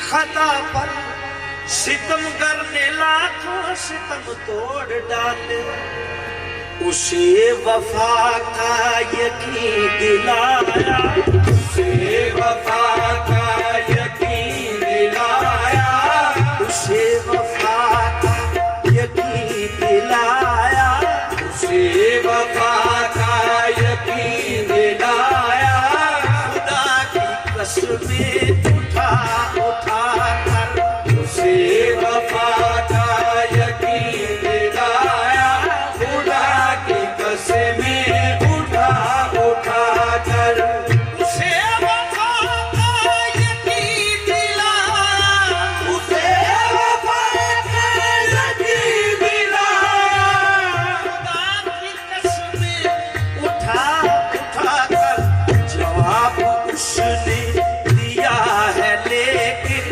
खता पर सितम करने लाखों सितम तोड़ डाले, उसे वफा का यकीन दिलाया, उसे वफा का यकीन दिलाया, उसे वफा का यकीन दिलाया, उसे वफा का यकीन दिलाया। खुदा की कसमें उठा उठा कर उसे वफा का यकीन दिलाया, खुदा की कसमें उठा उठा कर। उसे वफा का यकीन दिलाया, उसे वफा का यकीन दिलाया, खुदा की कसमें उठा उठा कर जवाब उसने दिया है, लेकिन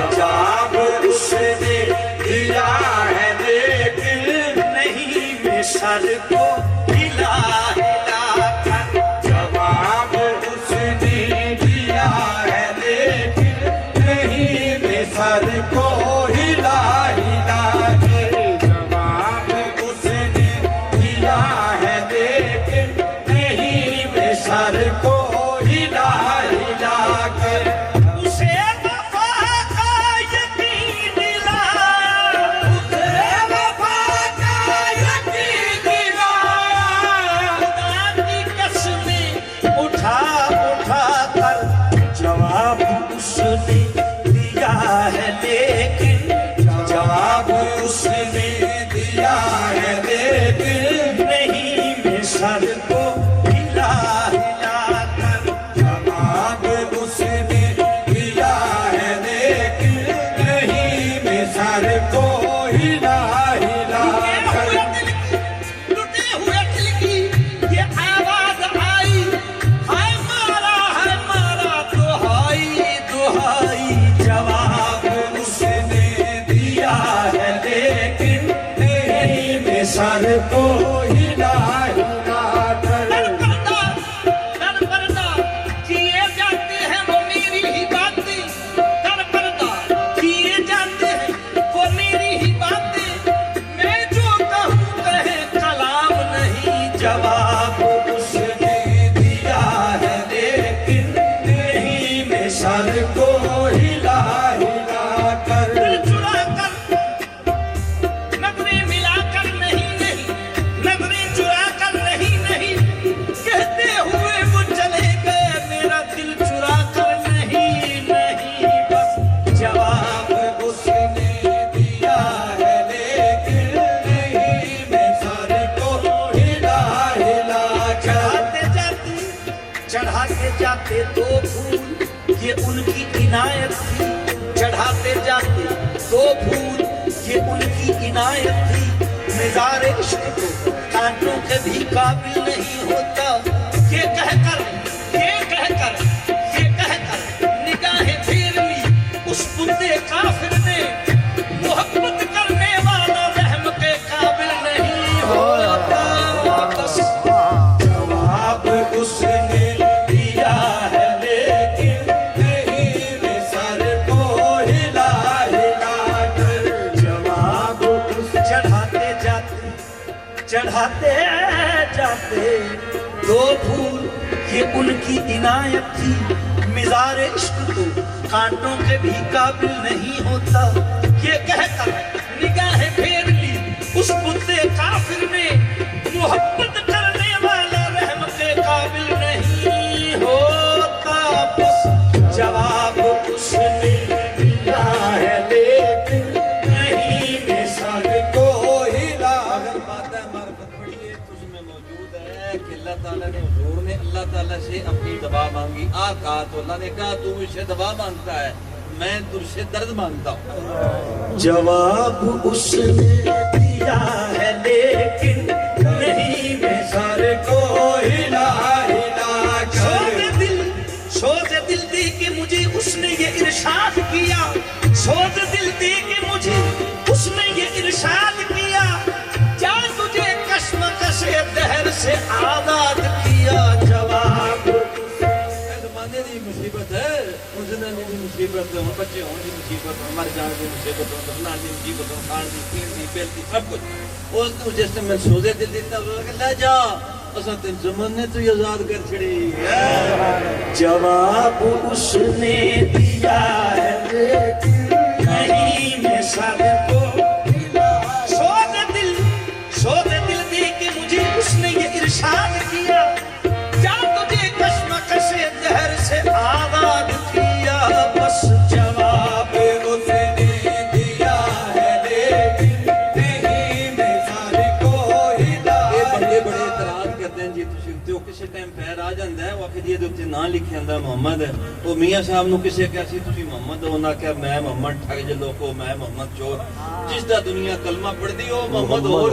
जवाब उसने दिया है लेकिन नहीं मैं सर को हिला हिला कर, जवाब उसने दिया है लेकिन नहीं मैं सर को हिला हिला के। जवाब उसने दिया है लेकिन नहीं मैं सर को हिला हिला कर। उसे वफा का यकीन दिलाया, उसे वफा का यकीन दिलाया, खुदा की कसमें उठा उठा कर जवाब उसने दिया है, लेकिन जवाब उसने दिया है लेकिन नहीं मैं सर को हिला हिला कर, जवाब उसने दिया है लेकिन नहीं मैं सर को हिला हिला कर। टूटे हुए दिल की ये आवाज आई, हाय मारा दुहाई दुहाई। जवाब उसने दिया है लेकिन नहीं मैं सर को हिला हिला कर। दर पर्दा किए जाते हैं वो मेरी ही बातें, दर पर्दा किए जाते हैं वो मेरी ही बातें, मैं जो कहूँ कहे कलाम नहीं। जवाब उसने दिया है लेकिन नहीं मैं सर को हिला हिला कर। दिल चुरा कर नजरें मिलाकर नहीं नहीं, नजरें चुरा कर नहीं नहीं, कहते हुए वो चले गए मेरा दिल चुरा कर नहीं नहीं। बस जवाब उसने दिया है लेकिन नहीं मैं सर को हिला हिला कर। चढ़ाते जाते दो फूल ये उनकी इनायत थी, चढ़ाते जाते दो फूल ये उनकी इनायत थी। मिज़ार इश्क को कांटों के भी काबिल नहीं होता, ये कहकर निगाहें फेर ली उस बुंदे काफिर ने, मोहब्बत करने वाला रहम के काबिल नहीं होता। बस जवाब उसने दिया है लेकिन नहीं मैं सर को हिला हिला कर। जवाब चढ़ाते जाते दो फूल ये उनकी इनायत थी। मिज़ार इश्क तो कांटों के भी काबिल नहीं होता, ये कहकर निगाहें फेर ली उस बुद्दे काफिर ने, मोहब्बत करने वाला रहम के काबिल नहीं होता। बस जवाब उसने दिया है लेकिन नहीं मैं सर को हिला। अगर बातें मार्फत पढ़िए तो उसमें मौजूद है कि अल्लाह ताला ने हुजूर ने अल्लाह ताला से अपनी दवा मांगी। कहा तो अल्लाह ने कहा तू मुझसे दवा मांगता है, मैं तुझसे दर्द मांगता हूँ। जवाब उसने दिया है लेकिन नहीं मैं सर को हिला हिला कर। सोच दिल दे के मुझे उसने ये इरशाद किया, सोच दिल दे के मुझे उसने ये इरशाद किया, क्या तुझे कश्मकश दहर से आजाद किया। जवाब जमाने दी मुसीबत मुसीबत है उसने दी मुसीबत हो बच्चे होने की मुसीबत हो मर जाने की मुसीबत हो दफना की मुसीबत हो खान की पीन की बेल की सब कुछ उस जिस टाइम मैं सोचे दिल देता ले जा असा तेन जमाने तो आजाद कर छड़ी जवाब उसने दिया है लेकिन नहीं मैं सबको सोच दिल दे के मुझे उसने ये इरशाद किया जा तुझे कश्मकश जहर से आबाद किया बस जवाब उसने दिया है लेकिन नहीं मैं सबको हिला ये बड़े बड़े इतराज करते हैं जी तुसी ते ओ किसी टाइम पैर आ जांदा है वो आखिर ये उत्ते ना लिखिया हुंदा मोहम्मद वो मियां साहब नु किसी क्या सी तुसी मोहम्मद हो ना क्या मैं मोहम्मद ठग जे लोको मैं मोहम्मद चोर जिस दा दुनिया कलमा पढ़दी हो मोहम्मद और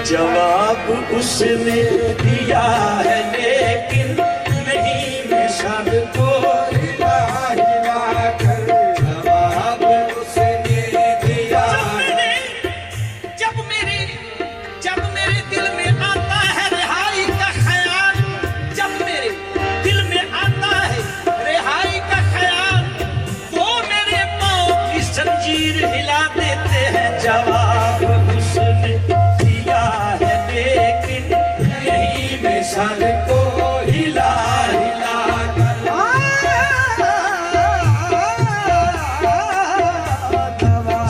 जवाब उसने दिया है लेकिन नहीं मैं सबको हिला हिला कर जवाब उसने दिया जब मेरे दिल में आता है रिहाई का ख्याल जब मेरे दिल में आता है रिहाई का ख्याल तो मेरे पाँव की जंजीर हिला देते हैं जवाब उसने दिया है लेकिन नहीं मैं सबको हिला हिला कर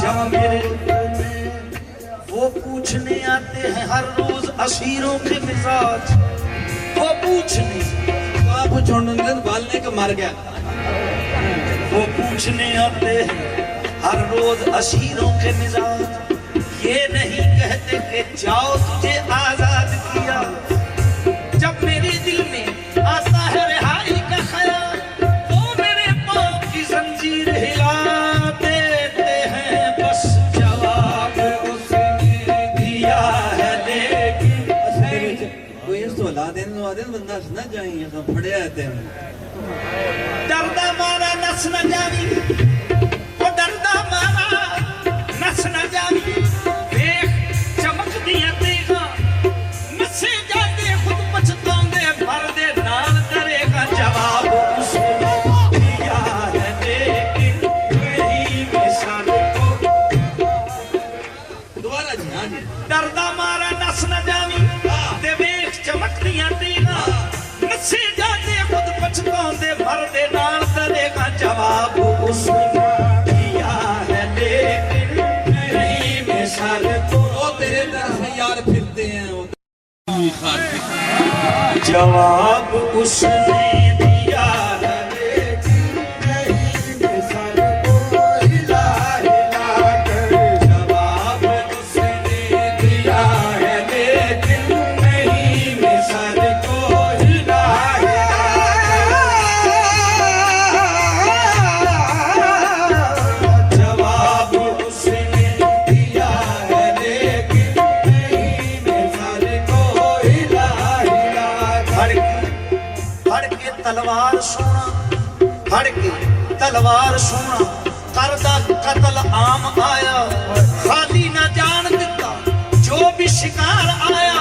जब मेरे वो पूछने आते हैं हर रोज असीरों के मिजाज वो पूछने आप छोड़ने बालने का मर गया वो पूछने आते हैं हर रोज असीरों के मिजाज ये नहीं कहते कि जाओ तुझे आजाद किया जब मेरे दिल में आता है रिहाई का ख्याल तो मेरे पाँव की जंजीर हिला देते हैं बस जवाब उसने दिया है लेकिन कोई इस तो ला देने वाले बंदा ना जाइए तो फड़िया है तेन डरदा मारा नस न जावी वो डरदा मारा नस न जावी देख चमक दिया तेगा नसे जाते खुद पछताओंदे भर दे नाल करेगा जवाब उसने दिया है लेकिन मेरी मिसाल को दोबारा जी हाँ जी डरदा मारा नस न जावी ते वेख चमक दिया तेगा नसे जाते खुद पछताओंदे भर दे नाल करेगा जवाब उसने दिया है लेकिन मेरी मिसाल को वो तेरे दर से यार फिरते हैं वो जवाब उसने दिया है लेकिन नहीं मैं सबको हिला हिला कर जवाब उसने दिया है लेकिन नहीं मैं सबको हिला जवाब उसने दिया है लेकिन नहीं मैं सबको हिला हिला फड़ के तलवार सोना फड़ के तलवार सोना करदा कत्ल आम आया खाली ना जान दिता जो भी शिकार आया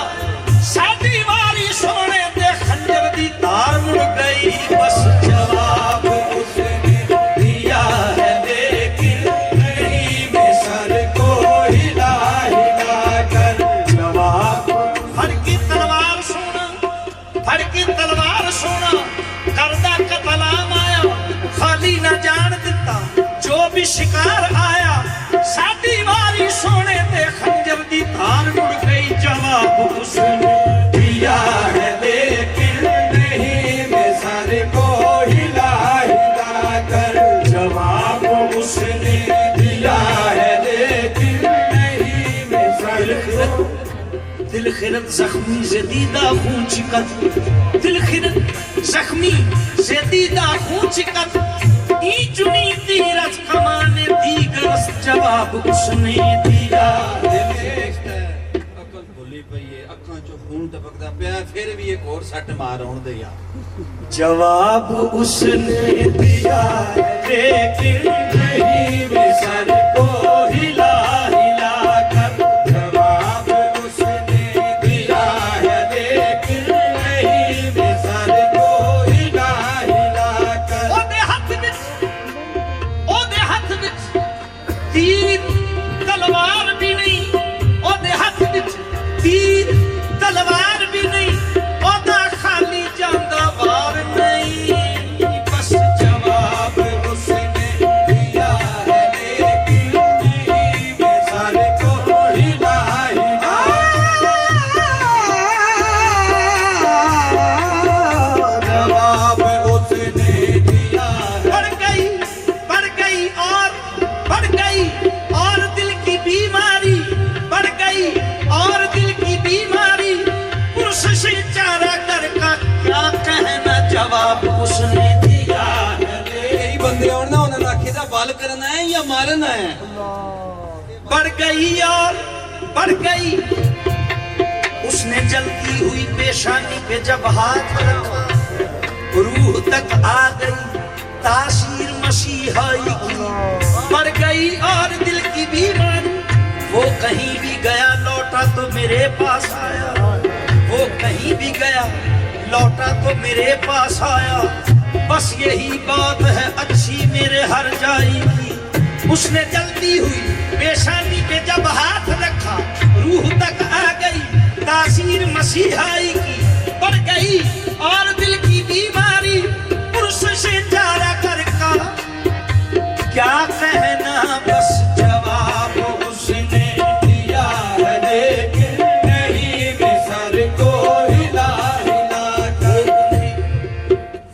साडी वाली सोने दे खंजर दी धार मुड़ गई बस जवाब उसने दिया है लेकिन नहीं मैं सबको हिला हिला कर जवाब फड़ के तलवार सोना फड़ के तलवार सोना करदा कत्ल आम आया खाली ना जान दिता जो भी शिकार आया साडी वाली सोने दे खंजर दी धार मुड़ गई जवाब उसने दिया है लेकिन नहीं मैं सबको हिला हिला कर जवाब उसने दिया है लेकिन नहीं मैं सबको दिल खिरत जख्मी जदीदा खून चिकत दिल खिरत जख्मी जदीदा खून चिकत ई चुनी तीरथ कमाने दी गरस जवाब उसने दिया अकल भुली पई है अखां चों खून टपकदा पिया फिर भी एक और सट मार आउण दे यार जवाब उसने दिया लेकिन नहीं मैं सबको हिला हिला कर जवाब उसने दिया है लेकिन नहीं मैं पल करना है या मारना है? बढ़ गई और बढ़ गई। उसने जलती हुई पेशानी पे जब हाथ रखा, रूह तक आ गई तासीर मसीहाई की। बढ़ गई और दिल की बीमारी, वो कहीं भी गया लौटा तो मेरे पास आया। वो कहीं भी गया लौटा तो मेरे पास आया। बस यही बात है अच्छी मेरे हर जाई की। उसने जलती हुई पेशानी पे जब हाथ रखा, रूह तक आ गई तासीर मसीहाई की। बढ़ गई और दिल की बीमारी, पुरुष से जारा कर का क्या कहना। बस जवाब उसने दिया है लेकिन नहीं मैं सर को हिला हिला कर।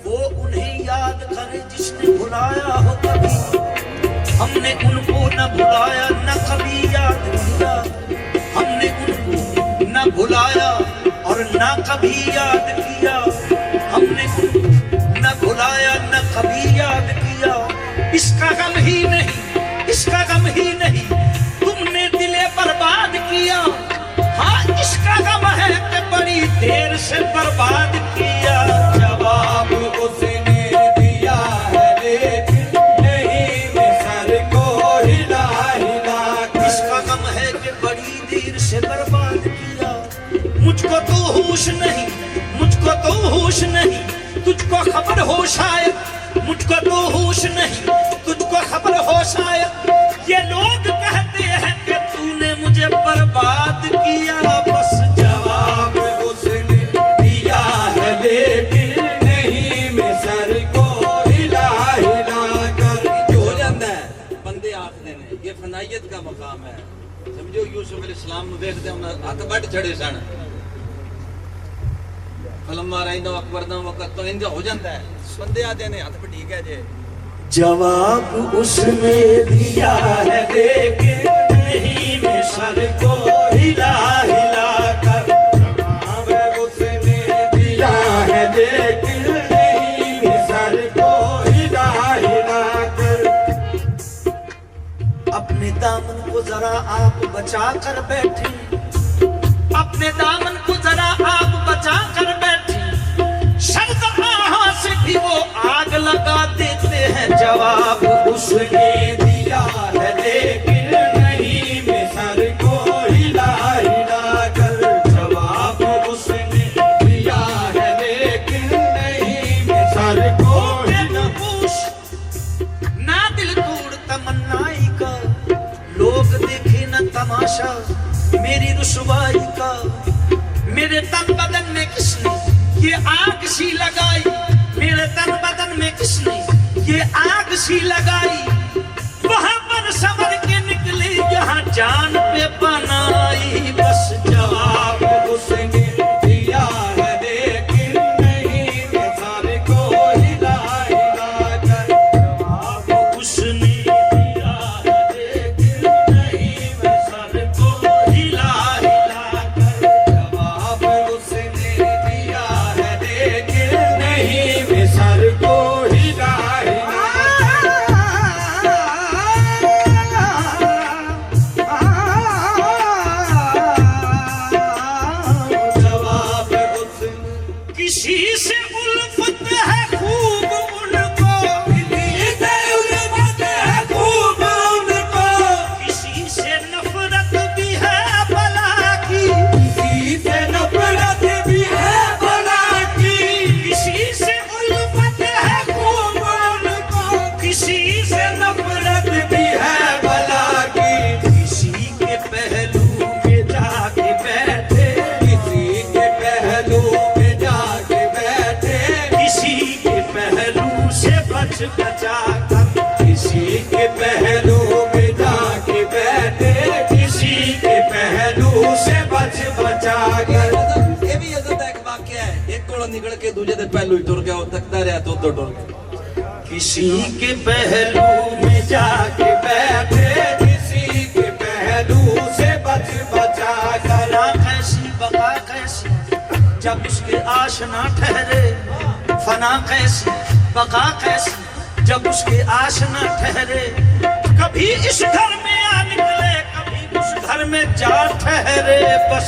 वो उन्हें याद करे जिसने भुलाया हो कभी। हमने उनको न भुलाया न कभी याद किया। हमने उनको न भुलाया और न कभी याद किया। हमने उनको न भुलाया न कभी याद किया। इसका गम ही नहीं, इसका गम ही नहीं, तुमने दिले बर्बाद किया। हाँ, इसका गम है कि बड़ी देर से बर्बाद किया। जवाब उसने दिया है लेकिन नहीं मैं सर को हिला हिला कर। इसका गम है कि बड़ी देर से बर्बाद किया। मुझको तो होश नहीं, मुझको तो होश नहीं, तुझको खबर हो शायद। मुझको तो होश नहीं, तुझको खबर हो शायद। ये लोग कहते हैं कि तूने मुझे बर्बाद किया। बस जवाब उसने दिया है लेकिन नहीं मैं सर को हिला हिला कर। जो हो जाता है बंदे आखते ने, ये फनाइयत का मकाम है। समझो यूसुफ अलैहिस्सलाम ਨੂੰ देखते हैं हाथ बढ़ चढ़े सन। फलम्मा रईना अकबर दा वक्त तो इंज हो जाता है। बंदे आते ने हाथ ठीक है जे। जवाब उसने दिया है लेकिन नहीं मैं सर को हिला हिला कर। जवाब उसने दिया है लेकिन नहीं मैं सर को हिला हिला कर। अपने दामन को जरा आप बचा कर बैठे। अपने दामन को जरा आप बचा कर बैठे। शर्त आहा से भी वो आग लगा देते हैं। जवाब उसने दिया है लेकिन नहीं मैं सर को हिला हिला कर। जवाब उसने दिया है लेकिन नहीं मैं सर को हिला। ना दिल तोड़ तमन्नाई का, लोग देखे न तमाशा मेरी रुसवाई का। मेरे तन बदन में किसने ये आग सी लगाई। मेरे तन बदन में किसने ये आग सी लगाई। वहां पर संवर के निकली यहाँ जान पे बनाई। बस जवाब उसने दिया है लेकिन नहीं मैं सर को हिला हिला कर। जवाब उसने दिया है लेकिन नहीं मैं सर को हिला हिला कर। जवाब उसने दिया है लेकिन नहीं मैं सर को हिला हिला जवाब उसने किसी से उल्फत है खूब उनको। उल्फत है खूब उनको। किसी से नफरत भी है भला की। किसी से नफरत भी है भला की। किसी से उल्फत है खूब उनको। किसी से नफरत भी है भला की। किसी के पहलू में जाके बैठे। किसी के पहलू में जाके बैठे। किसी के पहलू से बच बचा कर। किसी के पहलू में जाके बैठे। किसी के पहलू से बच बचा कर। ये भी इज्जत का एक वाक्य है। एक कोड़ा निकल के दूजे दे पहलू ही टुर गया, वो तकता रहा तो उधर टुर गया। किसी के पहलू में जाके बैठे। किसी के पहलू से बच बचा कर। फना कैसी बका कैसी जब उसके आशना ठहरे। फना कैसी बका कैसी जब उसके आस न ठहरे, कभी इस घर में आ निकले, कभी उस घर में जा ठहरे। बस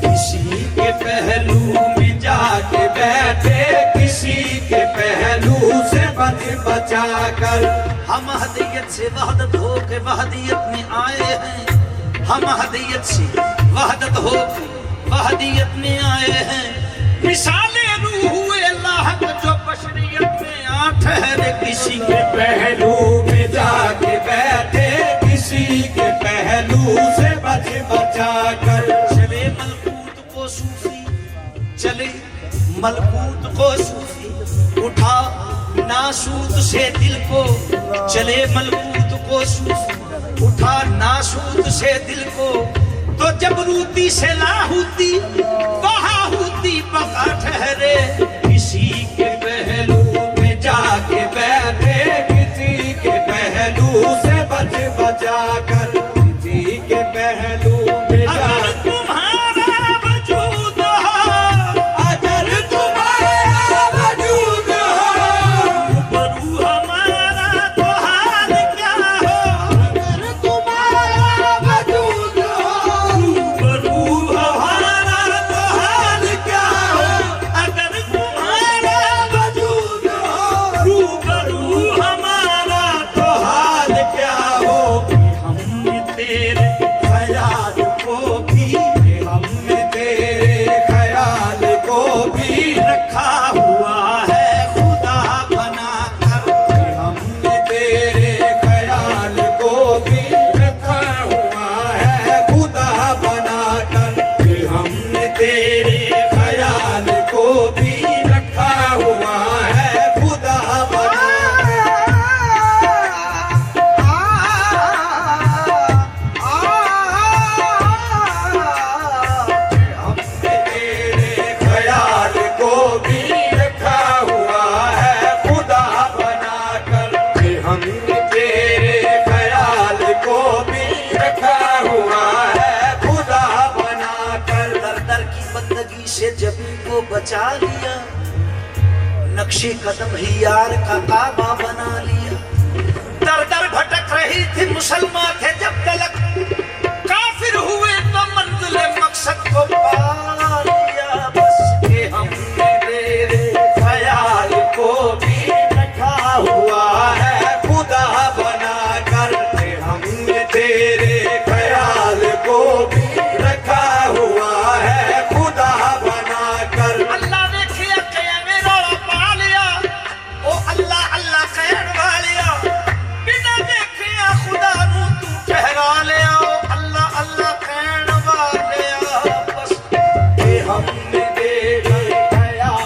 किसी के पहलू में जाके बैठे, किसी के पहलू से बच बचा कर। हम हदीयत से वहदत हो के वहदीयत में आए हैं, हम हदीयत से वहदत हो के वहदीयत में आए हैं। मिसाले रूह हुए अल्लाह के जो बशरियत में आ ठहरे। किसी के पहलू में जाके बैठे, किसी के पहलू से बच बचा कर। चले मलकूत को सूफी, चले मलकूत को सूफी, उठा नासूत से दिल को। चले मलकूत को सूफी, उठा नासूत से दिल को। तो जबरूती से लाहूती, बहाहूती बका ठहरे। किसी के पहलू में जाके बैठे, किसी के पहलू से बच बचा कर। किसी के पहलू में अगर जाके तुम्हारा वजूद हो, अगर तुम्हारा वजूद हो, बरू हमारा तो हाल क्या हो। अगर तुम्हारा वजूद हो, बरू हमारा तो हाल क्या हो। अगर तुम्हारा वजूद हो, रूबरू हमारा तो हाल क्या हो। हमने तेरे ख्याल को भी, हमने तेरे ख्याल को भी रखा हुआ है खुदा बना कर। हमने तेरे ख्याल को भी रखा हुआ है खुदा बनाकर। हमने तेरे ख्याल को भी रखा हुआ है खुदा हमने तेरे ख्याल को भी रखा हुआ है खुदा बनाकर। हमने तेरे ख्याल को भी रखा हुआ है खुदा बनाकर। दर दर की बंदगी से जबी को बचा लिया, नक्शे कदम ही यार का काबा बना लिया। दर दर भटक रही थी मुसलमान थे जब तलक, काफिर हुए तो मंजिल मकसद को पा लिया। बस के हमने तेरे ख्याल को भी रखा हुआ है खुदा बनाकर। हमने तेरे ख्याल को भी रखा हुआ है खुदा बनाकर। अल्लाह ने किया क़यामे रोड़ा पा लिया, ओ अल्लाह अल्लाह कहन वालिया। बिना देखे खुदा नू तू ठहरा लिया, ओ अल्लाह अल्लाह कहन वालिया। बस हमने तेरे ख्याल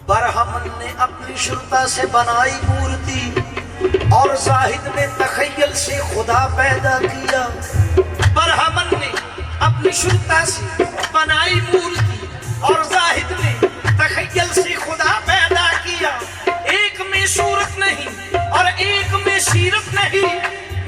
बरहमन ने अपनी शुरता से बनाई मूर्ति, और जाहिद ने तखय्युल से खुदा पैदा किया। बरहमन ने अपनी शुरता से बनाई मूर्ति, और जाहिद ने तखय्युल से खुदा पैदा किया। एक में सूरत नहीं और एक में सीरत नहीं,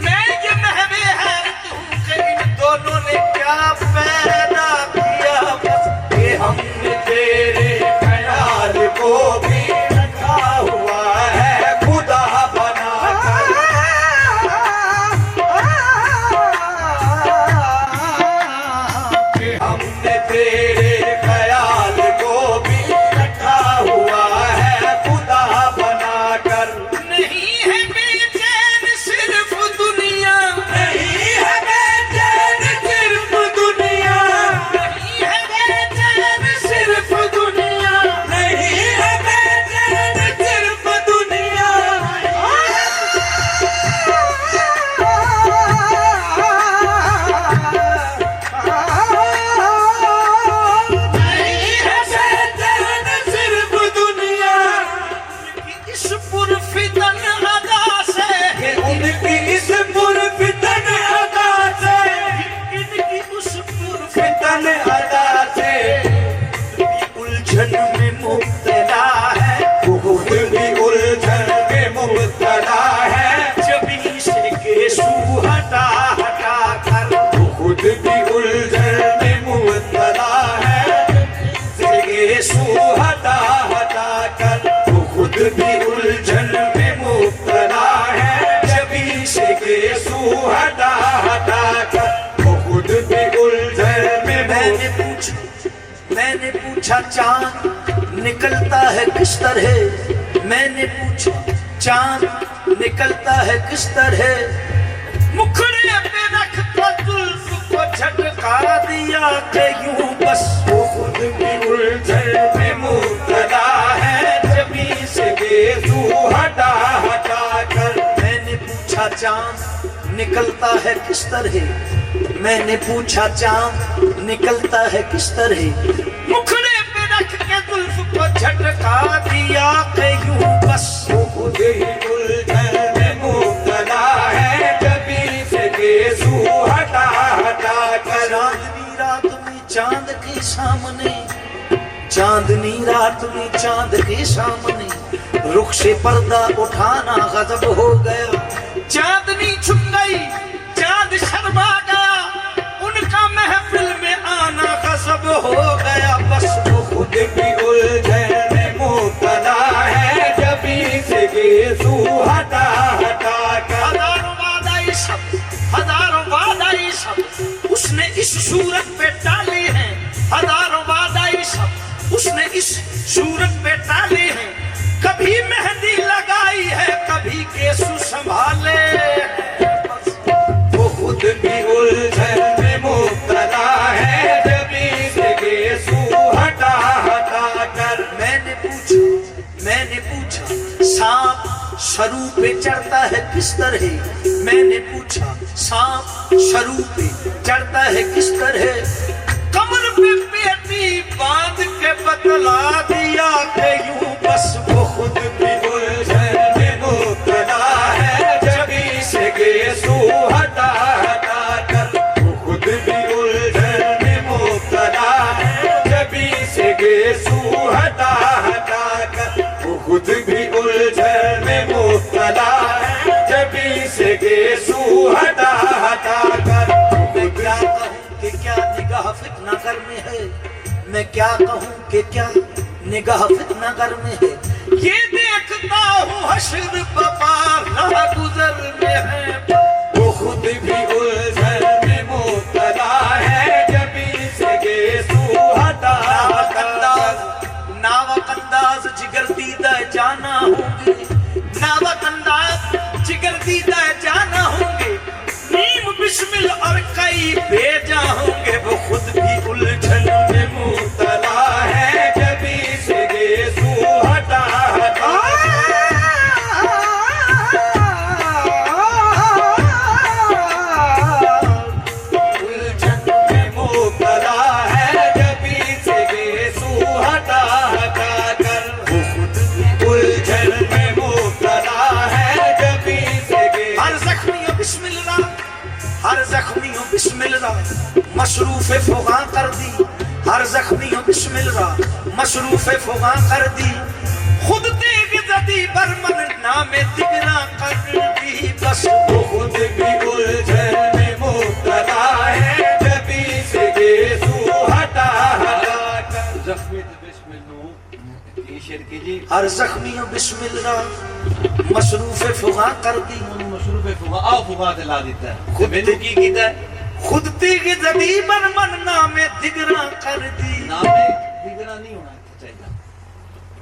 मैं ये महवे हैरत हूँ कि इन दोनों ने क्या पैदा किया। बस ये हमने तेरे ख्याल को भी रखा हुआ है खुदा बनाकर। हमने तेरे ख्याल को भी रखा हुआ है खुदा बनाकर। नहीं है बेचैन सिर्फ दुनिया, नहीं है बेचैन सिर्फ दुनिया, नहीं है बेचैन सिर्फ दुनिया। नहीं है बेचैन सिर्फ दुनिया। नहीं है बेचैन सिर्फ दुनिया। इस पुरफितन अदा से, उनकी इस पुरफितन अदा से, इनकी उस पुरफितन फितन अदा से उलझन में मुब्तला है। वो खुद भी उलझन में मुब्तला है। जबी से केसू हटा हटा कर, वो खुद भी उलझन में मुब्तला है। से गेसू हटा हटा कर वो खुद भी पूछा चांद निकलता है किस तरह, मैंने पूछा चांद निकलता है किस तरह, मुखड़े पे रख कर जुल्फ को झटका दिया कि यूं बस वो खुद भी उलझन में मुब्तला है, जबी से गेजू हटा हटा कर। मैंने पूछा चांद निकलता है किस तरह, मैंने पूछा चांद निकलता है किस तरह, मुखड़े पे रख के जुल्फ को झटका दिया कि यूं बस वो खुद ही उलझन में मुब्तला है, जबी से गेजू हटा हटा कर। चांदनी रात में चांद के सामने, चांदनी रात में चांद के सामने रुख से पर्दा उठाना गजब हो गया। चांदनी छुप गई, चांद शर्मा गया, उनका महफिल में आना गजब हो गया। बस वो खुद भी उलझन में मुब्तला है, जबी से गेजू हटा हटा कर। हजारों वादा सब, हजारों वादा सब उसने इस सूरत पे डाली है, हजारों वादा सब उसने इस सूरत पे डाली है। कभी मेहंदी लगाई है, कभी केसू संभाले। वो खुद भी उलझन में मुब्तला है, जबी से गेजू हटा हटा कर। मैंने पूछा सांप शरू पे चढ़ता है किस तरह, मैंने पूछा सांप शरू पे चढ़ता है किस तरह, कमर पे पेटी बांध के बतला दिया कि यूं बस वो खुद भी उलझन में मुब्तला है, जबी से गेजू हटा हटा कर। वो खुद भी उलझन में मुब्तला है, जबी से गेजू हटा हटा कर। वो खुद भी उलझन में मुब्तला है, जबी से गेजू हटा हटा कर। मैं क्या कहूँ कि क्या निगाह फितनागर में है, मैं क्या कहूँ कि क्या निगाह फितनागर में है। ये देखता हूँ हश्र बपार राह गुजर में है। वो खुद भी उलझन में मुब्तला है, जबी से गेजू हटा हटा कर। नावक अंदाज जिगर दीदा जाना होंगे, नावक अंदाज जिगर दीदा जाना होंगे, नीम बिस्मिल और कई बेजा होंगे। वो खुद भी उलझन में मुब्तला है, जबी से गेजू हटा हटा। उलझन में मुब्तला है, जबी से गेजू हटा हटा कर। वो खुद भी उलझन में मुब्तला है, जबी से गेजू। हर जख्मियों बिस्मिल्लाह, हर जख्मियों बिस्मिल्लाह मशरूफ फुगा कर दी, हर जख्मियों बिस्मिल्लाह मशरूफ फुगा कर दी। खुद तेग जदी बरमन नामे तिगरा कर दी। बस वो खुद भी उलझन में मुब्तला है, जबी से गेजू हटा हटा कर। जख्मी तो बिस्मिल्लाह की शेर कीजिए। हर जख्मियों बिस्मिल्लाह मशरूफ फुगा कर दी। मशरूफ फुगा आओ फुगा दिला देता है। खुद मैंने की कीता है, खुद तेग जदी बरमन नामे तिगरा कर दी। नाम में दिगना नहीं होना चाहिए।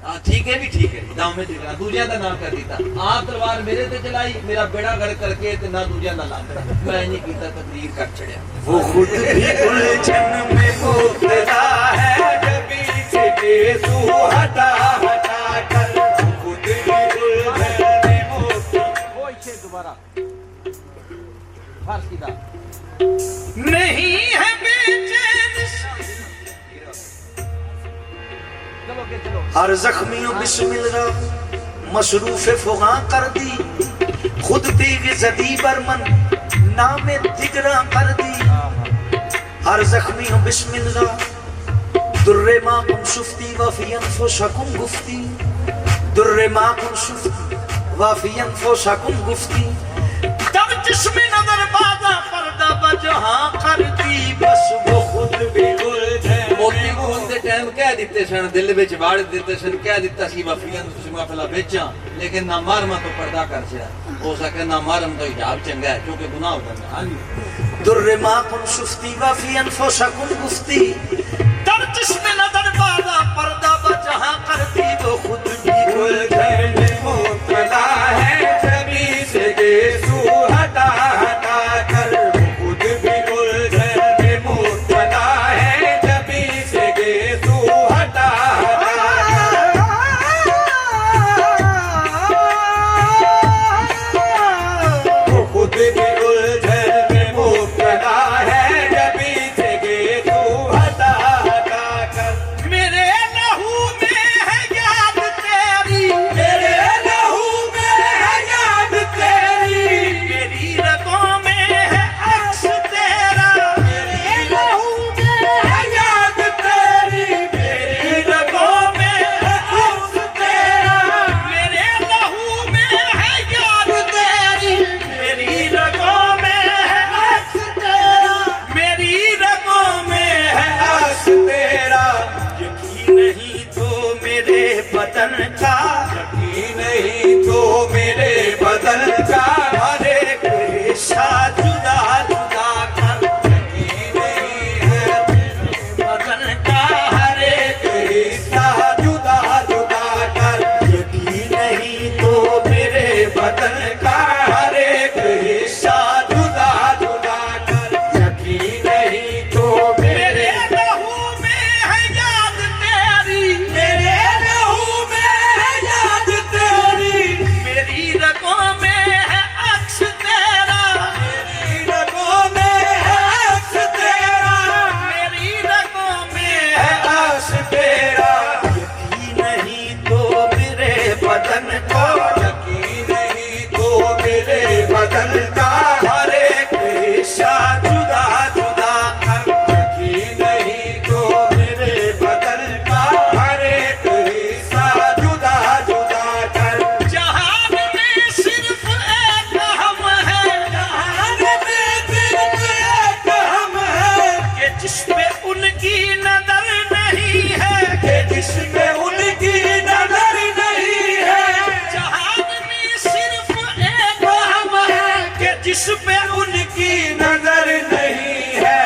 हाँ ठीक है भी ठीक है, नाम में दिगना दूजिया का नाम कर दीता। आप तलवार मेरे ते चलाई, मेरा बेड़ा गर्क करके ते ना दूजिया ना लाता, मैं नहीं कीता, तकदीर कर चढ़िया। वो खुद भी उलझन में मुब्तला है, जबी से गेजू हटा हटा कर। वो खुद भी उलझन में मुब्तला। वो इसे दोबारा फारस कीता नहीं है बेचैन। चलो के चलो। हर जख्मियों बिस्मिल्लाह मशरूफ फुगा कर दी। खुद तीग जदी बरमन नामे तिगरा कर दी। हर जख्मियों बिस्मिल्लाह दुर्रे माकुम शुफ्ती वफियन फुशकुम गुफ्ती, दुर्रे माकुम शुफ्ती वफियन फुशकुम गुफ्ती। तब जिस्म नजर बाजा पर्दा बजहां कर दी। बस वो खुद भी उलझन मोती को उनके टाइम कह दिते सन, दिल विच वाड़ दिते सन, कह दिता सी वफियां तुसी महफिला बेचा, लेकिन ना मारमा तो पर्दा कर छया। हो सके ना मारम तो हिजाब चंगा है, क्योंकि गुनाह होता है। हां जी। दुर्रे माकुम शुफ्ती वफियन फुशकुम गुफ्ती, तब जिस्म नजर बाजा पर्दा जहाँ करती वो खुद भी उलझन में मुब्तला है, जबी से गेसू हटा हटा कर। खुद भी उलझन में मुब्तला है, जबी से गेसू हटा हटा कर। वो खुद भी उलझन में मुब्तला है, जबी से गेसू हटा हटा कर। मेरे लहू में है याद तेरी, मेरे लहू में है याद तेरी, मेरी रगों में है अक्स तेरा। मेरे लहू में है याद तेरी, मेरी रगों में है अक्स तेरा। मेरे लहू में है याद तेरी, मेरी रगों में है अक्स तेरा। मेरी रगों में है अक्स तेरा, यकीन नहीं तो मेरे बदन का, यकीन नहीं तो मेरे बदन का हर एक हिस्सा जुदा जुदा कर। यकीन नहीं है बदन का हर एक हिस्सा जुदा जुदा कर। यकीन नहीं तो मेरे बदन का हर एक हिस्सा जुदा जुदा कर। यकीन नहीं तो मेरे लहू में है याद तेरी, मेरे लहू में है याद तेरी, मेरी रगों में है अक्स तेरा। मेरी रगों में है अक्स तेरा, मेरी रगों में है है अक्स तेरा। यकीन नहीं तो मेरे बदन को, यकीन नहीं तो मेरे बदन का हर एक हिस्सा जुदा जुदा कर। यकीन नहीं तो मेरे बदन का हर एक हिस्सा जुदा जुदा कर। जहान में सिर्फ एक हम है, जहान में सिर्फ एक हम है, कि जिसपे उनकी नजर नहीं है। कि जिसमें उनकी नजर नहीं है। जहान में सिर्फ एक हम है, कि जिसपे उनकी नजर नहीं है।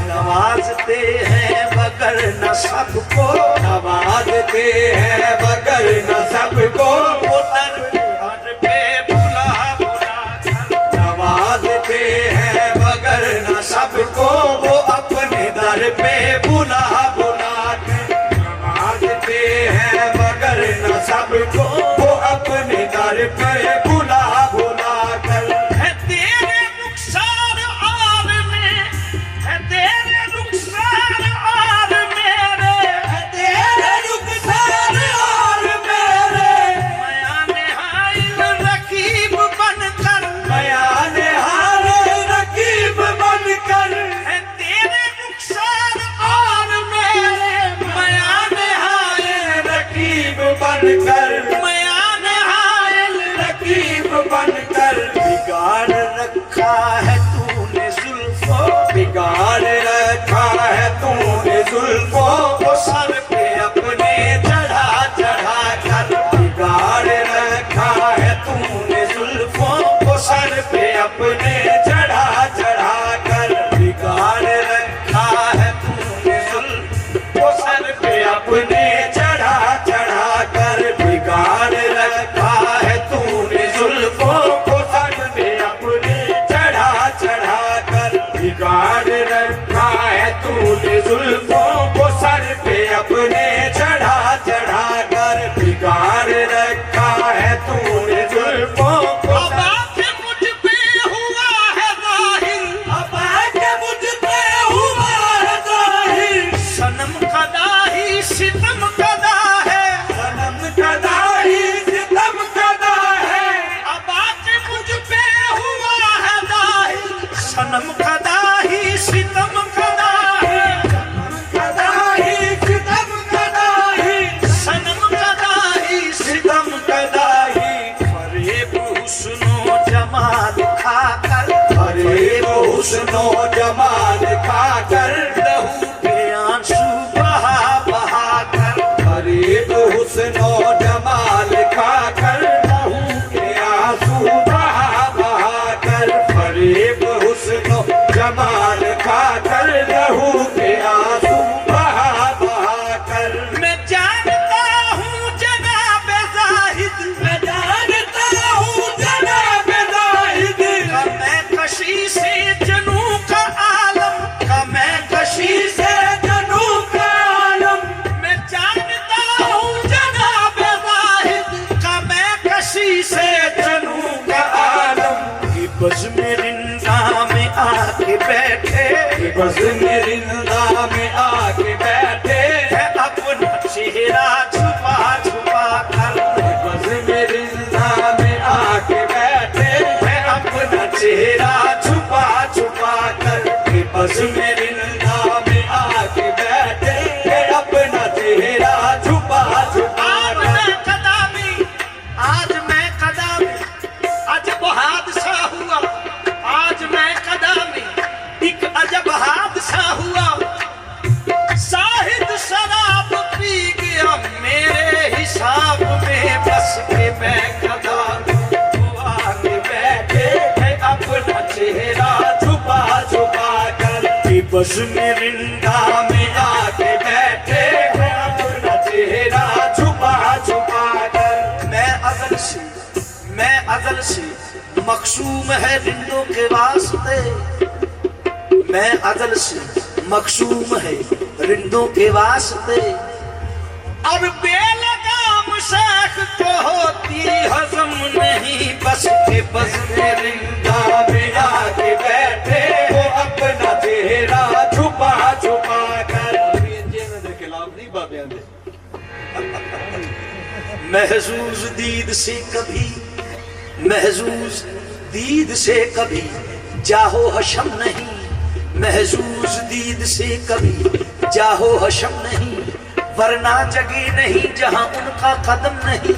नवाजते हैं मगर न सबको, नवाजते हैं मगर न सबको, वो दर पे बुला बुला कर। नवाजते हैं मगर न सबको, वो अपने दर पे बुला बुला कर। नवाजते हैं मगर न सबको, वो अपने दर पे बुला बुला कर। है तेरे रुखसार और में, है तेरे रुखसार और मेरे, तेरे रुखसार और मेरे, मयाने हाइल रकीब बनकर। मयाने हार रकीब बनकर। है तेरे रुखसार और मेरे, मयाने हाइल रकीब बनकर, मयाने हाइल रकीब बनकर। बिगाड़ रखा है तूने जुल्फों, बिगाड़ रखा है तूने जुल्फों वो सर पे अपने चढ़ा चढ़ा कर। बिगाड़ रखा है तूने जुल्फों को सर पे अपने चढ़ा चढ़ा कर। बिगाड़ रखा है तूने जुल्फ वो सर पे अपने चढ़ा चढ़ा कर। बिगाड़ रखा है तूने जुल्फों को सर पे अपने चढ़ा चढ़ा कर। बिगाड़ रखा है तूने जुल्फों को सर पे अपने चढ़ा चढ़ा कर। बिगाड़ रखा है तूने जुल्फों को अब आके मुझ पे हुआ है जाहिर, अब आके मुझ पे हुआ है जाहिर। सनम कदा ही सितम कदा है। सनम कदा ही सितम कदा है। अब आके मुझ पे हुआ है जाहिर, सनम कदा ही सितम कदा है। कदा ही सितम कदा ही, सनम कदा ही सितम कदा ही। फरेब हुस्नो जमाल खाकर, फरेब हुस्नो जमाल खाकर। लहू के आंसू बहा बहा कर। फरेब हुस्नो जमाल खाकर। लहू के आंसू बहा बहा कर। फरेब हुस्नो जमाल खाकर। लहू के आंसू बहा बहा कर। मैं बस में रिंदा में आके बैठे है अपना चेहरा छुपा छुपा कर, बस में रिंदा में आके बैठे है अपना चेहरा छुपा छुपा कर, बस में रिंदा में आके बैठे है अपना चेहरा छुपा छुपा आज कर। मैं कदामी, आज मैं कदामी, अजब हादसा हुआ, आज मैं कदामी, एक अजब हादसा हुआ, साहिद शराब पी गया मेरे हिसाब में, बस के मैं कदामी, वो आके बैठे है अपना चेहरा छुपा छुपा कर, बस में रिंदा में आके बैठे है अपना चेहरा छुपा छुपा कर। मैं अज़ल से मखसूम है रिंदों के वास्ते, मैं अज़ल से मखसूम है रिंदों के वास्ते, और बेलगाम शेख को होती हजम नहीं, बस के बस में रिंदा में आके बैठे वो अपना चेहरा छुपा छुपा कर। महजूज दीद से कभी, महजूज दीद से कभी जाहो हशम नहीं, महजूज दीद से कभी जाहो हशम नहीं, वरना जगह नहीं जहां उनका कदम नहीं,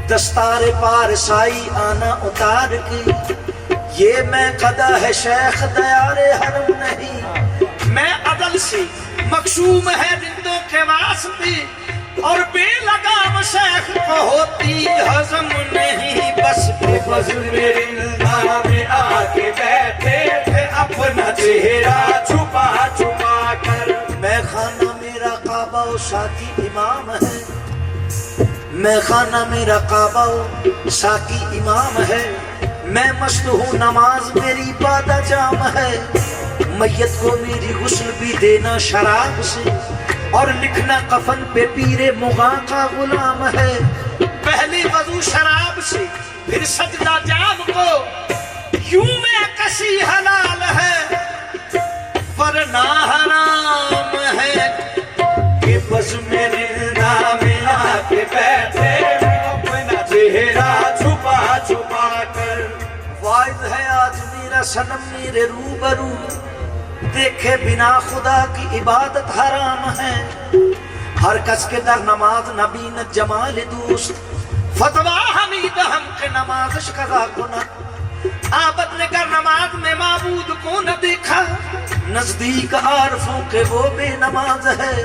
दस्तारे पार साई आना उतार के, ये मैं कदा है शेख दयारे हरम नहीं, मैं अदल से मकसूम है रिंदों के वास्ते, और बेलगाम शेख को होती हजम नहीं, बस के बस में रिंदा में आके बैठे थे अपना चेहरा छुपा छुपा कर। मैं खाना मेरा काबा और साकी इमाम है, मैं खाना मेरा काबा और साकी इमाम है, मैं मस्त हूँ नमाज मेरी बादा जाम है, मैयत को मेरी गुस्ल भी देना शराब से, और लिखना कफन पे पीरे मुगा का गुलाम है, पहली वजू शराब से फिर सजदा जाम को, यूं में कसी हलाल है वरना हराम है, कि बस में रिंदा में आके बैठे अपना चेहरा छुपा छुपा कर। वाइद है आज मेरा सनम मेरे रूबरू, देखे बिना खुदा की इबादत हराम है, हर कस के दर नमाज नबी न जमाल दोस्त, फतवा हमीद हम के नमाज कजा गुना, आबद ने कर नमाज में माबूद को न देखा, नजदीक आरफों के वो बेनमाज है,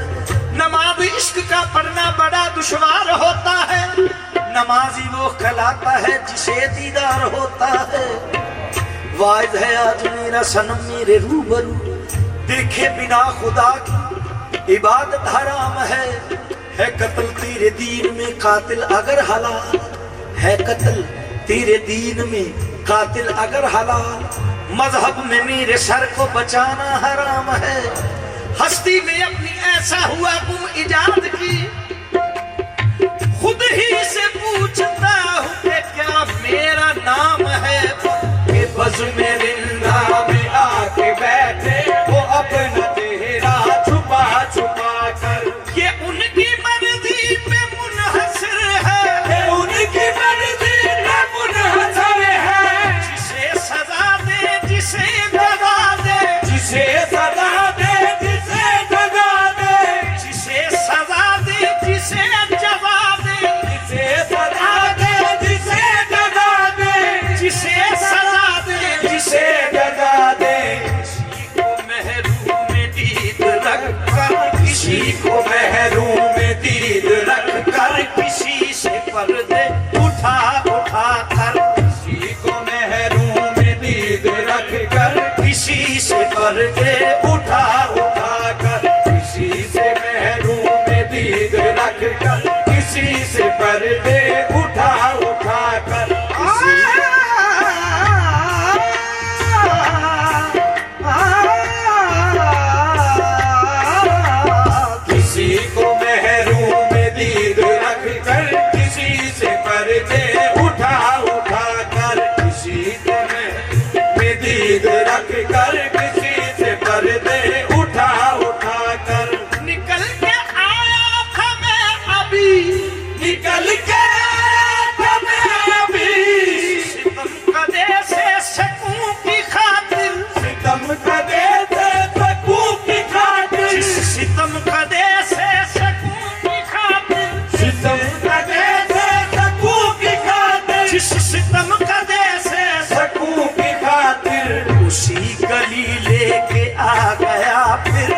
नमाज इश्क का पढ़ना बड़ा दुश्वार होता है, नमाजी वो कहलाता है जिसे दीदार होता है, वाइद है आज मेरा सनम मेरे रूबरू, देखे बिना खुदा की इबादत हराम है कत्ल तेरे दीन में कातिल अगर हलाल, है कत्ल तेरे दीन में कातिल अगर हलाल, मजहब में मेरे सर को बचाना हराम है, हस्ती में अपनी ऐसा हुआ गुम इजाद की, खुद ही से पूछता हूँ कि क्या मेरा नाम है, कि बस में रिंदा में आके बैठे वो अपना चेहरा छुपा छुपा कर। ये उनकी मर्जी पे मुनहसर है, ये उनकी मर्जी पे मुनहसर है, जिसे सजा दे जिसे दगा दे, जिसे सजा दे जिसे दगा दे, जिसे सजा दे जिसे जगा दे, जिसे सजा दे जिसे दगा दे, जिसे सजा दे जिसे दगा दे। किसी को महरूम दीद रख कर, किसी से पर्दे उठा उठा कर, किसी को महरूम दीद रख कर, किसी से पर्दे उठा उठा कर, किसी से महरूम दीद रख कर, किसी से पर्दे उठा उठा कर। किसी को महरूम दीद रख कर, किसी से पर्दे उठा उठा कर, किसी को महरूम दीद रख कर, किसी से पर्दे सितम कदे से सकूं की खातिर, जिस सितम कदे से सकूं की खातिर, उसी गली लेके आ गया फिर,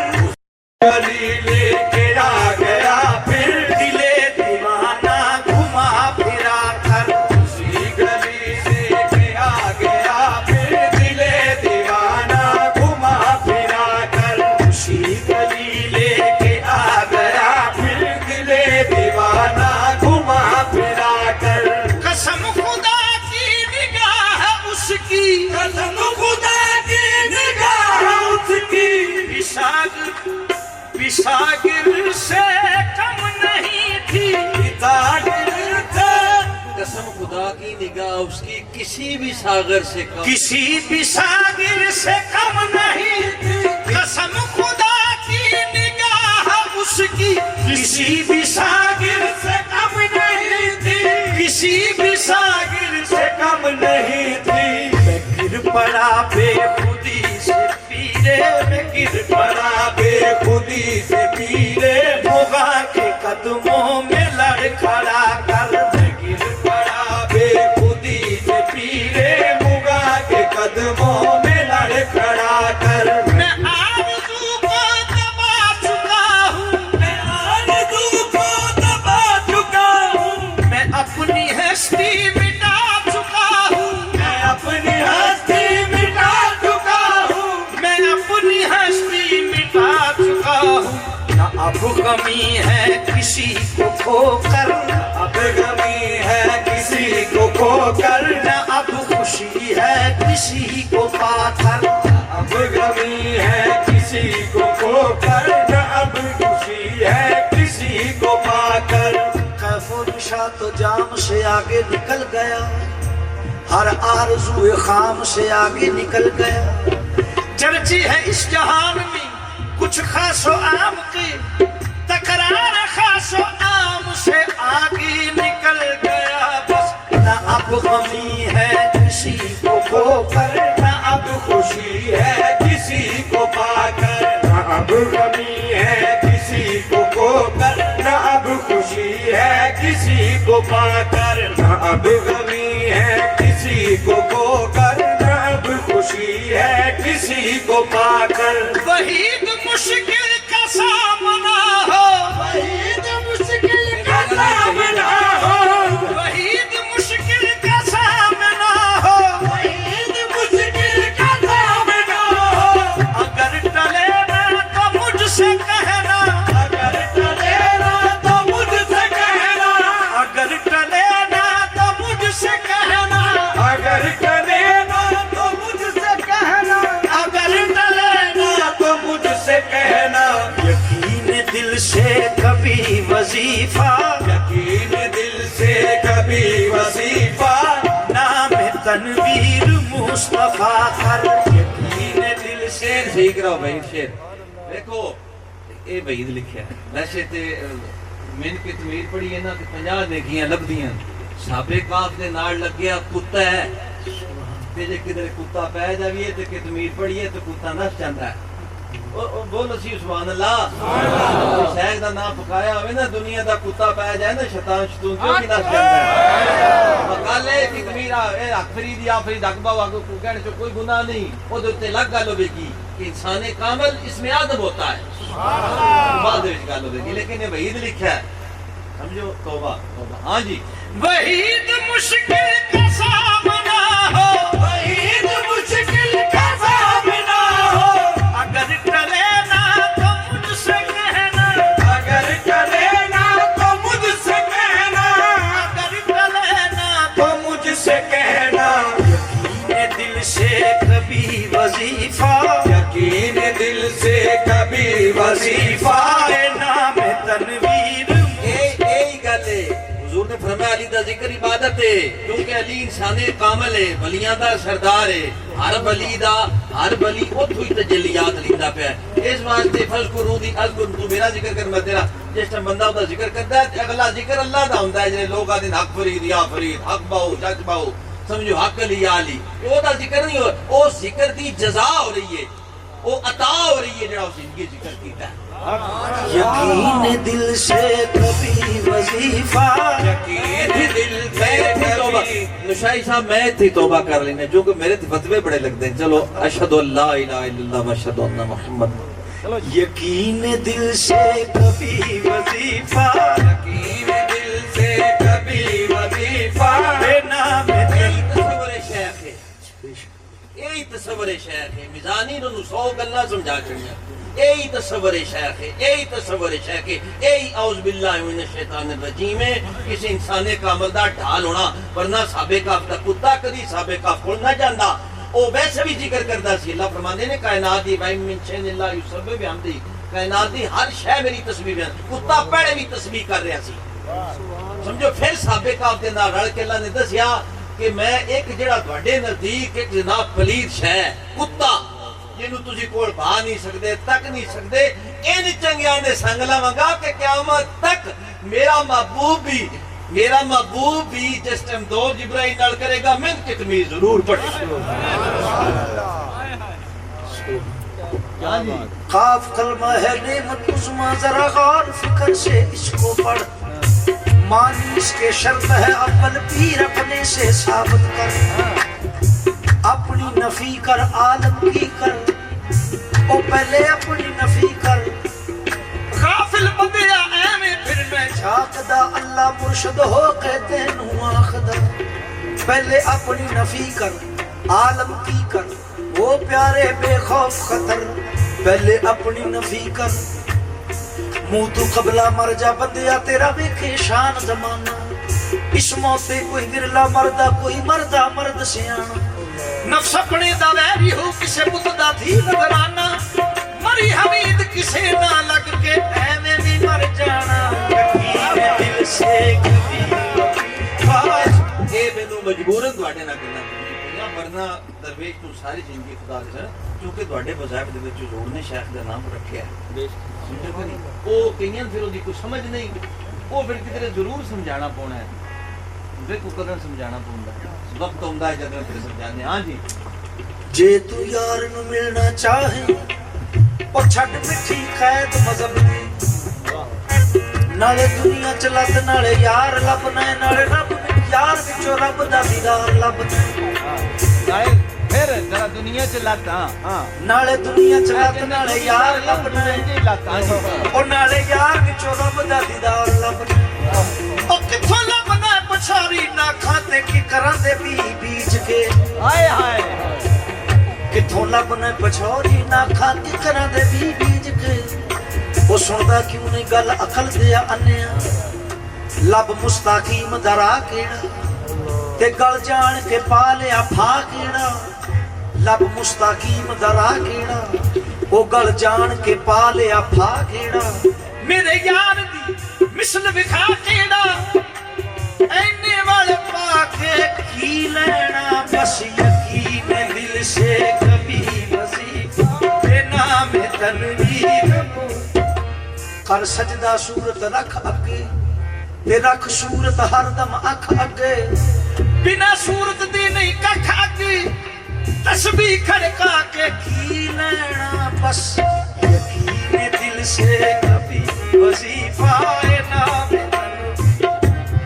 गली लेके आ गया फिर, दिले दीवाना घुमा फिरा कर, उसी गली लेके आ गया फिर, दिले दीवाना घुमा फिरा कर, उसी गली लेके आ गया फिर दिले दीवाना घुमा फिरा कर। कसम खुदा की निगाह उसकी, कसम खुदा की निगाह उसकी, पिशागिर से कम नहीं थी, पिशागिर से, कसम खुदा की निगाह उसकी किसी भी सागर से कम, किसी भी सागिर से कम नहीं थी, कसम खुदा की निगाह उसकी किसी भी सागिर से कम नहीं थी, किसी भी सागिर से कम नहीं थी। मैं गिर पड़ा बेखुदी से पीरे में गिर बड़ा बेखुदी से पीरे, मुगा के कदमों में लड़खड़ा कर, मैं गिर बड़ा बेखुदी से पीरे, मुगा के कदमों में लड़खड़ा कर। मैं आरज़ू को दबा चुका हूँ, मैं आरज़ू को दबा चुका हूँ, मैं अपनी हस्ती मिटा चुका हूँ, मैं अपनी हस्ती मिटा चुका हूँ, मैं अपनी हस्ती मिटा चुका हूँ, न अब कमी है किसी को खोकर, अब गमी है किसी को खोकर, न अब खुशी है किसी को पाकर, अब गमी है किसी को खोकर, न अब खुशी है किसी को पाकर। कैफो निशा तो जाम से आगे निकल गया, हर आरज़ू खाम से आगे निकल गया, चर्ची है इस जहान में कुछ खासो आम की, तकरार खासो आम से आगे निकल गया, बस न अब गमी है किसी को खोकर, न अब खुशी है किसी को पाकर, न अब गमी है किसी को खोकर, न अब खुशी है किसी को पाकर, न अब गमी है किसी को खोकर, न अब खुशी है किसी को पाकर। वहीद मुश्किल का सामना हो, वहीद मुश्किल का सामना हो, वहीद मुश्किल का सामना हो, वहीद मुश्किल का सामना हो, अगर टले ना तो मुझसे कहना, अगर टले ना तो मुझसे कहना, अगर टले ना तो मुझसे कहना, अगर टले ना तो मुझसे कहना, अगर टले ना तो मुझसे कहना। यकीन दिल से कभी वजीफा, यकीन दिल से कभी वजीफा, नाम तनवीर मुस्तफा कर, यकीन दिल से शेर सही कराओ भाई शेर देखो ये वहीद लिखिਆ वैसे ते मैंने की तमीर पढ़ी है ना कि 50 नेकियां लभदियां साबे काफ दे नाल लगया कुत्ता है ते जे किधर कुत्ता पै जावीए ते कि तमीर पढ़ी है तो कुत्ता नस जाता है ओ बोलो सी सुभान अल्लाह शेख दा नाम पकाया होवे ना दुनिया दा कुत्ता पै जाए ना शैतान शतून क्यों की नस जाता है मकाले की तमीरा ए अखरीद या फरीद अकबा वागो को कहने से कोई गुनाह नहीं ओदे ते लग गल होवेगी इंसान कामल इसमें आदम होता है बाद में गल होगी लेकिन ये वहीद लिखा है समझो तौबा तौबा हाँ जी वहीद मुश्किल का सामना हो, वहीद मुश्किल का सामना हो, अगर टले ना तो मुझसे कहना, अगर टले ना तो मुझसे कहना, अगर टले ना तो मुझसे कहना। यकीन दिल से कभी वजीफा, यकीन दिल से कभी वजीफा, नाम तनवीर यही गल है हुजूर ने फरमाया अली दा जिक्र इबादत है क्योंकि अली इंसाने कामल है वलियां दा सरदार है हर बली उथों ही तजल्लियात लिखदा पे इस वास्ते फज़कुरू दी अज़कुर तू मेरा जिक्र कर मैं तेरा जिस टाइम बंदा ओदा जिक्र करदा है अगला जिक्र अल्लाह दा हुंदा है जे लोग आदे हक फरीद या फरीद हक बाऊ जज बाऊ समझो हक अली या अली ओदा जिक्र नहीं हो ओ जिक्र दी जज़ा हो रही है ओ अता हो रही है जेड़ा उस जिंदगी जिक्र कीता है यकीन दिल से कभी वजीफा यकीन दिल से कभी नुशाई साहब मैं थी तौबा कर लेने जो कि मेरे फतवे बड़े लगते हैं। चलो अशहदु अल्ला इलाहा इल्लल्लाह व अशहदु अन्ना मुहम्मद। यकीन दिल से कभी वजीफा यकीन दिल से कभी वजीफा नाम तस्वर शेख है यही तस्वर शेख है मिजानी नु 100 गल्ला समझा चुनिया यही तस्वर शेख है यही तस्वर शेख है यही औज़ बिल्लाहि मिनश शैतानिर रजीम है किसी इंसान कामल दा ढाल होना वरना साबे काफ दा कुत्ता कदी साबे काफ कोल ना जांदा ओ वैसे भी जिक्र करदा सी अल्लाह फरमांदे ने कायनात दी वाई मिन शैइन इल्ला युसब्बिहु बिहम्दी कायनात दी हर शय मेरी तस्बीह बयान कुत्ता पहले भी तस्बीह कर रहा सी समझो फिर साबे काफ दे नाल रल के अल्लाह ने दसिया कि मैं एक जेड़ा ਤੁਹਾਡੇ नजदीक एक जनाब पलीद शय कुत्ता जिन्हों तुसी कोल भा नहीं सकते तक नहीं सकते इन चंगियां दे संग लावांगा कि क़यामत तक मेरा महबूब भी जिस टाइम दो जिब्राइल नाल करेगा मैं कितनी जरूर पढ़े काफ कलमा है नेमत उस्मा जरा गौर फिक्र से इसको पढ़ मानी इसके शर्त है अव्वल पीर अपने से साबित कर अपनी नफी कर आलम की कर ओ पहले अपनी नफी कर गाफिल बंदिया ऐवें फिर मैं झाकदा अल्लाह मुर्शिद हो कहते नु आखदा पहले अपनी नफी कर आलम की कर वो प्यारे बेखौफ खतर पहले अपनी नफी कर मुंह तू कबला मर जा बंदिया तेरा वेखे शान जमाना इस मौते कोई विरला मरदा कोई मरदा मर्द सियाना नफ्स अपने दा वैरी हो किसे पुत दा थी नजराना मरी हमीद किसे ना लग के ऐवें भी मर जाना यकीन दिल से कभी ये मैनू मजबूरन ਤੁਹਾਡੇ ਨਾਲ ਗੱਲਾਂ ਕਰਨੀਆਂ ਵਰਨਾ ਦਰਵੇਸ਼ ਨੂੰ ਸਾਰੀ ਜ਼ਿੰਦਗੀ ਖੁਦਾ ਦੇ ਸਰ ਕਿਉਂਕਿ ਤੁਹਾਡੇ ਵਜ਼ਾਇਫ ਦੇ ਵਿੱਚ ਜ਼ਰੂਰ ਨੇ ਸ਼ੇਖ ਦਾ ਨਾਮ ਰੱਖਿਆ ਹੈ ਸਮਝੋ ਕਿ ਨਹੀਂ ਉਹ ਕਈਆਂ ਫਿਰ ਉਹਦੀ ਕੋਈ ਸਮਝ ਨਹੀਂ ਉਹ ਫਿਰ ਕਿਤੇ ਜ਼ਰੂਰ ਸਮਝਾਣਾ ਪਉਣਾ ਹੈ ਦੇਖੋ ਕਦੋਂ ਸਮਝਾਣਾ ਪਉਂਦਾ ਵਕਤ ਆਉਂਦਾ ਹੈ ਜਦੋਂ ਫਿਰ ਸਮਝਾਣੇ ਹਾਂ ਜੀ जे तू यार नु मिलना चाहे और छड़ मिठी कैद मजहब दी नाले दुनिया च लत नाले यार लभना नाले रब यार विचों रब दा दीदार लभना फिर जरा दुनिया च लत हां नाले दुनिया च लत नाले यार लभना और नाले यार विचों रब दा दीदार लभना ओ किथों लभना पछारी ना खाते की करा दे बीज के हाय हाय किथों लभना पछोरी ना खाते करा दे बीज के वो सुनदा क्यों नहीं गल अकल दे अन्या लब मुस्ताकीम दरा केड़ा ते गल जान के पा लिया फा केड़ा लब मुस्ताकीम दरा केड़ा वो गल जान के पा लिया फा केड़ा मेरे यार दी मिसल विखा केड़ा ऐने वाले पाके की लेना बस यकीन दिल से कभी वजीफा बिना में तनवीर कर सजदा सूरत रख अगे ते रख सूरत हरदम अख अगे बिना सूरत दी नहीं कख अगे तस्बीह खड़का के की लेना बस यकीन दिल से कभी वजीफा नाम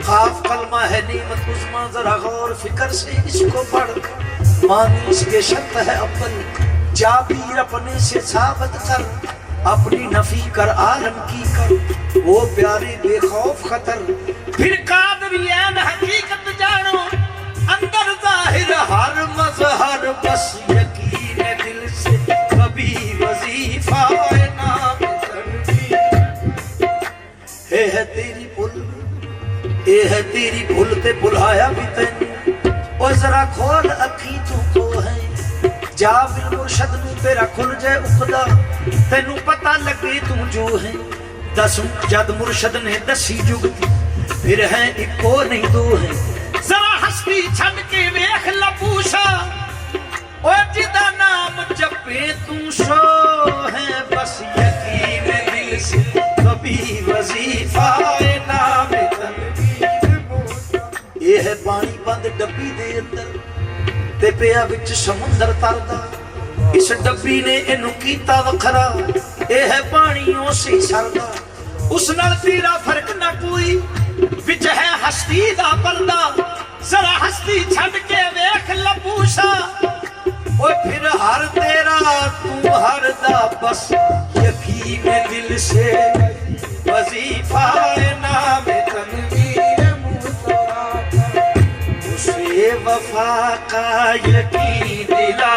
खाफ कलमा है नीमत उस्मा जरा गौर फिक्र से इसको पढ़ मानी इसके शर्त है अव्वल जाबीर अपने से साबित कर अपनी नफी कर आलम की कर वो प्यारे बेखौफ खतर फिर कादरियान हकीकत जानो अंदर जाहिर हर मजहर बस यकीन दिल से कभी वजीफा नाम है तेरी भूल ये है तेरी भूल ते बुलाया भी तेन ओ जरा खोल अखी तू को है जा बिल मुर्शद नू तेरा खुल जाए उखदा तेनू पता लगे तू जो है दस जद मुर्शद ने दसी जुगती फिर है इको नहीं दो है जरा हस्ती छड़ के वेख लपूशा ओ जिदा नाम जपे तू सो है बस यकीन दिल से कभी वजीफा नाम ये है पानी बंद डब्बी दे अंदर ते पिया विच समुंदर तरदा इस डब्बी ने इनू कीता वखरा ਇਹ ਹੈ ਪਾਣੀਓਂ ਸੀ ਸਰਦਾ ਉਸ ਨਾਲ ਤੇਰਾ ਫਰਕ ਨਾ ਕੋਈ ਵਿੱਚ ਹੈ ਹਸਤੀ ਦਾ ਪਰਦਾ ਜ਼ਰਾ ਹਸਤੀ ਛੱਡ ਕੇ ਵੇਖ ਲਪੂਸ਼ਾ ਓਏ ਫਿਰ ਹਰ ਤੇਰਾ ਤੂੰ ਹਰ ਦਾ ਬਸ ਯकीन दिल से वजीफा नाम तनवीर मुस्तफा उसे वफा का यकीन दिला